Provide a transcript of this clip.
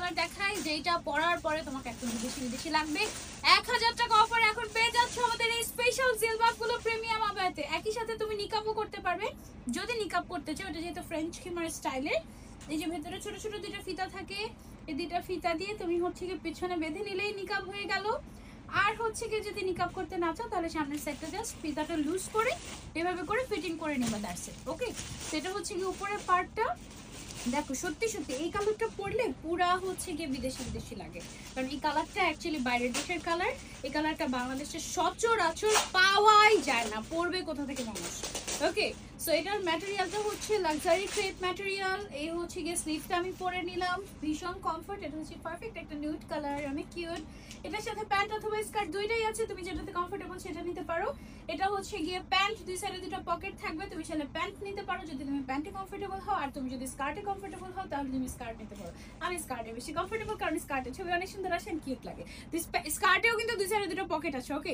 Colour দেখাই, যেটা পরার পরে তোমাকে একদম বিদেশি বিদেশি লাগবে। 1000 টাকা অফার এখন পেয়ে যাচ্ছ আমাদের এই স্পেশাল জিলবাবগুলো প্রিমিয়াম আবায়াতে। একই সাথে তুমি নিকাবও করতে পারবে যদি নিকাব করতে চাও। এটা যেহেতু ফ্রেঞ্চ খিমার স্টাইলের, এই যে ভেতরে ছোট ছোট দুটো ফিতা থাকে, এই দুটো ফিতা দিয়ে তুমি হচ্ছে কি পিছনে বেঁধে নিলেই নিকাব হয়ে গেল। আর হচ্ছে কি যদি নিকাব করতে না চাও তাহলে সামনের সাইডটা জাস্ট ফিতাটা লুজ করে এভাবে করে ফিটিং করে নেবা, দ্যাটস ইট। ওকে, সেটা হচ্ছে কি উপরের পার্টটা দেখো, সত্যি সত্যি এই কালারটা পরলে পুরা হচ্ছে গিয়ে বিদেশি বিদেশি লাগে, কারণ এই কালারটা অ্যাকচুয়ালি বাইরের দেশের কালার। এই কালারটা বাংলাদেশের সচরাচর পাওয়াই যায় না, পরবে কোথা থেকে মানুষ। ওকে, সো এটার ম্যাটেরিয়ালটা হচ্ছে লাক্সারি ক্রেপ ম্যাটেরিয়াল। এই হচ্ছে গিয়ে স্লিভটা আমি পরে নিলাম, ভীষণ কমফর্ট। এটা হচ্ছে পারফেক্ট একটা নিউড কালার, অনেক কিউট। এটার সাথে প্যান্ট অথবা স্কার্ট দুইটাই আছে, তুমি যেটাতে কমফোর্টেবল সেটা নিতে পারো। এটা হচ্ছে গিয়ে প্যান্ট, দুই সাইডে দুটো পকেট থাকবে, তুমি চাইলে প্যান্ট নিতে পারো যদি তুমি প্যান্টে কমফোর্টেবল হও। আর তুমি যদি স্কার্টে কমফোর্টেবল হও তাহলে তুমি স্কার্ট নিতে পারো। আমি স্কার্টে বেশি কমফোর্টেবল, কারণ স্কার্টের ছবি অনেক সুন্দর আসে, কিউট লাগে। স্কার্টেও কিন্তু দুই সাইডে দুটো পকেট আছে। ওকে,